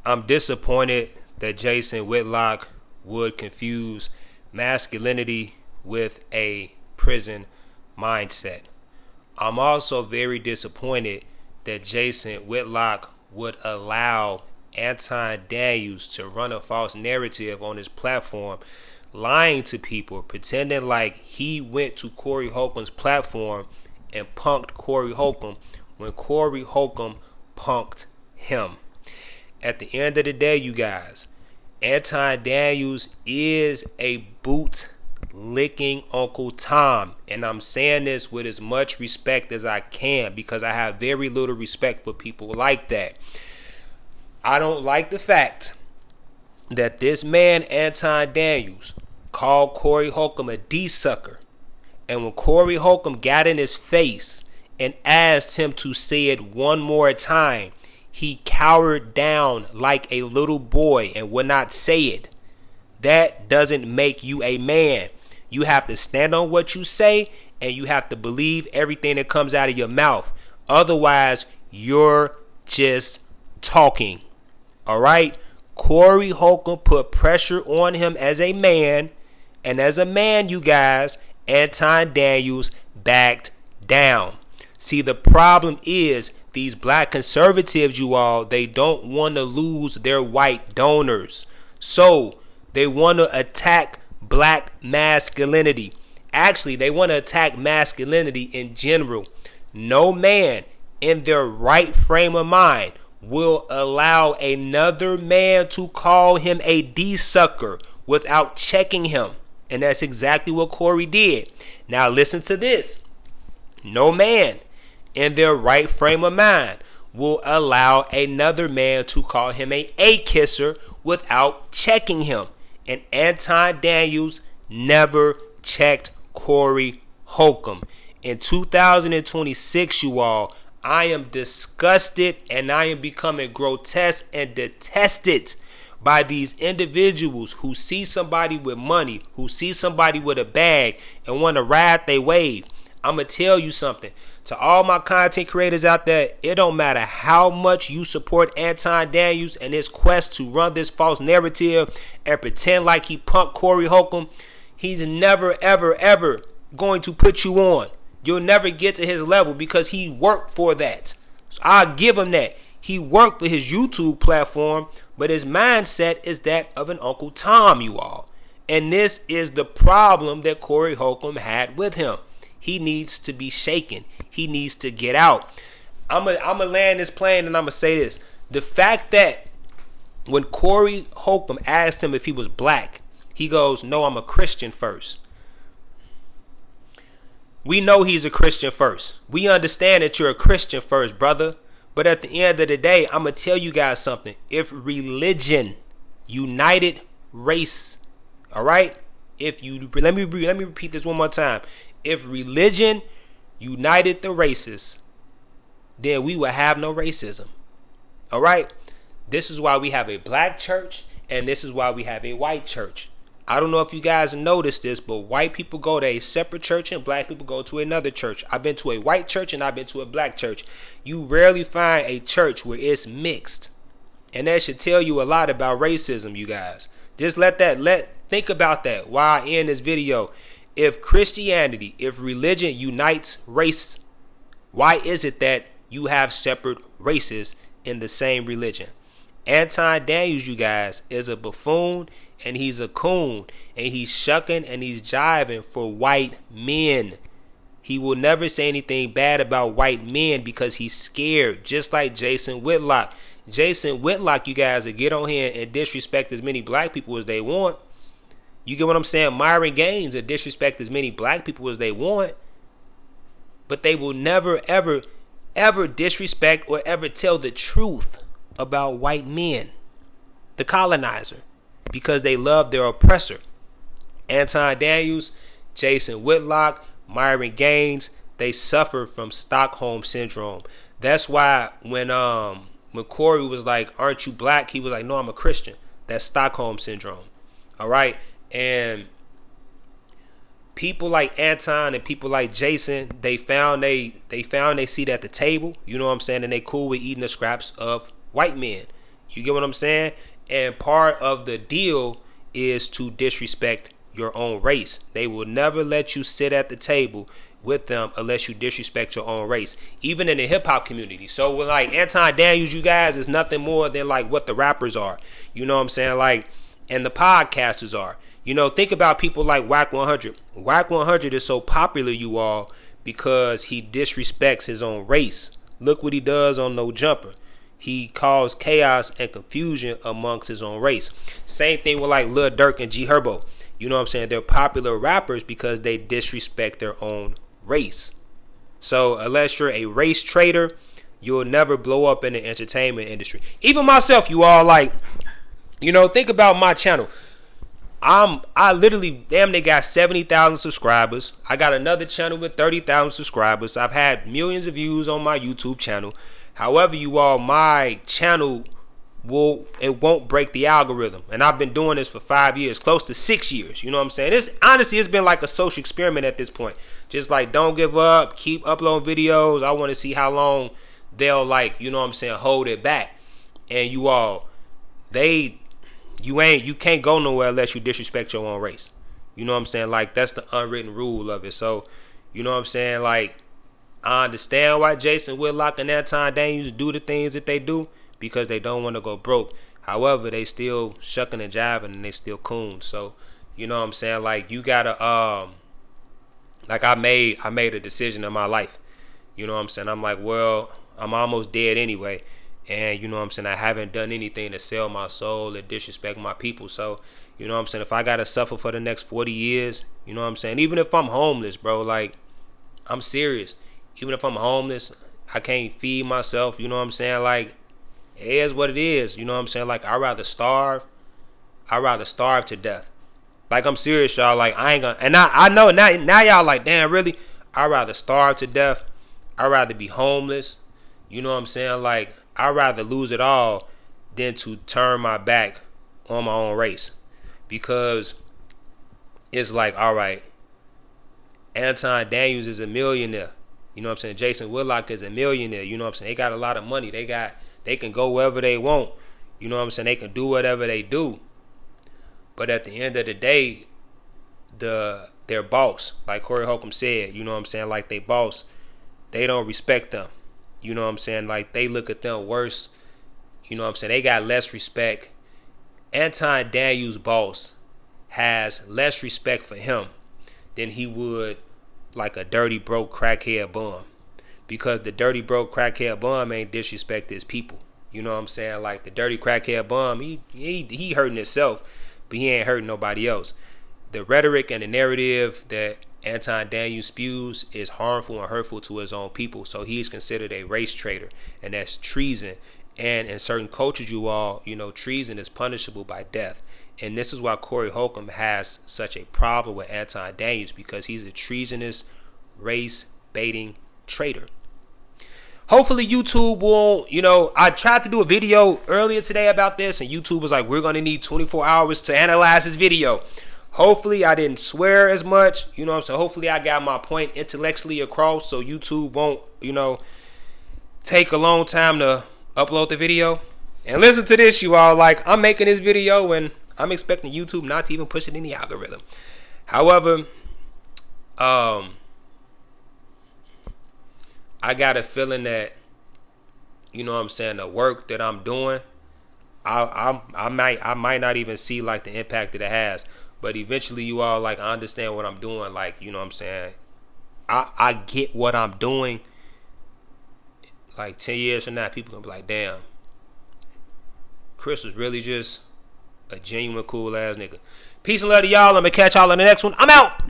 I'm disappointed that Jason Whitlock would confuse masculinity with a prison mindset. I'm also very disappointed that Jason Whitlock would allow Anton Daniels to run a false narrative on his platform, lying to people, pretending like he went to Corey Holcomb's platform and punked Corey Holcomb when Corey Holcomb punked him. At the end of the day, you guys, Anton Daniels is a boot licking Uncle Tom, and I'm saying this with as much respect as I can because I have very little respect for people like that. I don't like the fact that this man Anton Daniels called Corey Holcomb a D-sucker, and when Corey Holcomb got in his face and asked him to say it one more time, he cowered down like a little boy and would not say it. That doesn't make you a man. You have to stand on what you say, and you have to believe everything that comes out of your mouth. Otherwise, you're just talking. All right? Corey Holcomb put pressure on him as a man, and as a man, you guys, Anton Daniels backed down. See, the problem is these black conservatives, you all, they don't want to lose their white donors. So they want to attack black masculinity. Actually, they want to attack masculinity in general. No man in their right frame of mind will allow another man to call him a D-sucker without checking him. And that's exactly what Corey did. Now listen to this. No man in their right frame of mind will allow another man to call him a kisser without checking him. And Anton Daniels never checked Corey Holcomb. In 2026, you all, I am disgusted and I am becoming grotesque and detested by these individuals who see somebody with money, who see somebody with a bag and want to ride their wave. I'm going to tell you something. To all my content creators out there, it don't matter how much you support Anton Daniels and his quest to run this false narrative and pretend like he punked Corey Holcomb. He's never, ever, ever going to put you on. You'll never get to his level because he worked for that. So I'll give him that. He worked for his YouTube platform, but his mindset is that of an Uncle Tom, you all. And this is the problem that Corey Holcomb had with him. He needs to be shaken. He needs to get out. I'm gonna land this plane and I'm gonna say this. The fact that when Corey Holcomb asked him if he was black, he goes, "No, I'm a Christian first." We know he's a Christian first. We understand that you're a Christian first, brother. But at the end of the day, I'm gonna tell you guys something. If religion united race, all right? If you let me repeat this one more time. If religion united the races, then we would have no racism. All right? This is why we have a black church and this is why we have a white church. I don't know if you guys noticed this, but white people go to a separate church and black people go to another church. I've been to a white church and I've been to a black church. You rarely find a church where it's mixed. And that should tell you a lot about racism, you guys. Just think about that while I end this video. If Christianity, if religion unites race, why is it that you have separate races in the same religion? Anton Daniels, you guys, is a buffoon and he's a coon and he's shucking and he's jiving for white men. He will never say anything bad about white men because he's scared, just like Jason Whitlock. Jason Whitlock, you guys, will get on here and disrespect as many black people as they want. You get what I'm saying? Myron Gaines will disrespect as many black people as they want. But they will never, ever, ever disrespect or ever tell the truth about white men, the colonizer, because they love their oppressor. Anton Daniels, Jason Whitlock, Myron Gaines, they suffer from Stockholm syndrome. That's why when Corey was like, "Aren't you black?" He was like, "No, I'm a Christian." That's Stockholm syndrome. All right. And people like Anton and people like Jason, they found they seat at the table, you know what I'm saying, and they cool with eating the scraps of white men. You get what I'm saying? And part of the deal is to disrespect your own race. They will never let you sit at the table with them unless you disrespect your own race, even in the hip hop community. So with like Anton Daniels, you guys is nothing more than like what the rappers are. You know what I'm saying? Like, and the podcasters are. You know, think about people like Whack 100. Whack 100 is so popular, you all, because he disrespects his own race. Look what he does on No Jumper. He caused chaos and confusion amongst his own race. Same thing with like Lil Durk and G Herbo. You know what I'm saying? They're popular rappers because they disrespect their own race. So unless you're a race traitor, you'll never blow up in the entertainment industry. Even myself, you all, like, you know, think about my channel. I literally damn near got 70,000 subscribers. I got another channel with 30,000 subscribers. I've had millions of views on my YouTube channel. However, you all, my channel won't break the algorithm. And I've been doing this for 5 years, close to 6 years. You know what I'm saying? It's been like a social experiment at this point. Just like, don't give up, keep uploading videos. I want to see how long they'll, like, you know what I'm saying, hold it back. And you all, you can't go nowhere unless you disrespect your own race. You know what I'm saying? Like, that's the unwritten rule of it. So, you know what I'm saying? Like, I understand why Jason Whitlock and Anton Daniels do the things that they do, because they don't want to go broke. However, they still shucking and jiving, and they still coon. So, you know what I'm saying? Like, you gotta like, I made a decision in my life. You know what I'm saying? I'm like, well, I'm almost dead anyway. And you know what I'm saying, I haven't done anything to sell my soul or disrespect my people. So, you know what I'm saying, if I gotta suffer for the next 40 years, you know what I'm saying, even if I'm homeless, bro, like, I'm serious. Even if I'm homeless, I can't feed myself, you know what I'm saying, like, it is what it is, you know what I'm saying, like, I'd rather starve to death. Like, I'm serious, y'all, like, I ain't gonna, and I know now y'all like, damn, really? I'd rather starve to death. I'd rather be homeless, you know what I'm saying, like, I'd rather lose it all than to turn my back on my own race. Because it's like, all right, Anton Daniels is a millionaire. You know what I'm saying? Jason Whitlock is a millionaire. You know what I'm saying? They got a lot of money. They can go wherever they want. You know what I'm saying? They can do whatever they do. But at the end of the day, their boss, like Corey Holcomb said, you know what I'm saying? Like, they boss, they don't respect them. You know what I'm saying? Like, they look at them worse. You know what I'm saying? They got less respect. Anton Daniels' boss has less respect for him than he would like a dirty, broke, crackhead bum. Because the dirty, broke, crackhead bum ain't disrespect his people. You know what I'm saying? Like, the dirty crackhead bum, he hurting himself, but he ain't hurting nobody else. The rhetoric and the narrative that Anton Daniels spews is harmful and hurtful to his own people. So he's considered a race traitor, and that's treason. And in certain cultures, you all, you know, treason is punishable by death. And this is why Corey Holcomb has such a problem with Anton Daniels, because he's a treasonous, race-baiting traitor. Hopefully YouTube will, you know, I tried to do a video earlier today about this, and YouTube was like, we're going to need 24 hours to analyze this video. Hopefully I didn't swear as much, you know what I'm saying? Hopefully I got my point intellectually across, so YouTube won't, you know, take a long time to upload the video. And listen to this, you all, like, I'm making this video and I'm expecting YouTube not to even push it in the algorithm. However, I got a feeling that, you know what I'm saying, the work that I'm doing, I might not even see like the impact that it has. But eventually, you all, like, I understand what I'm doing. Like, you know what I'm saying, I get what I'm doing. Like, 10 years from now, people gonna be like, damn, Chris was really just a genuine cool ass nigga. Peace and love to y'all. I'm gonna catch y'all in the next one. I'm out.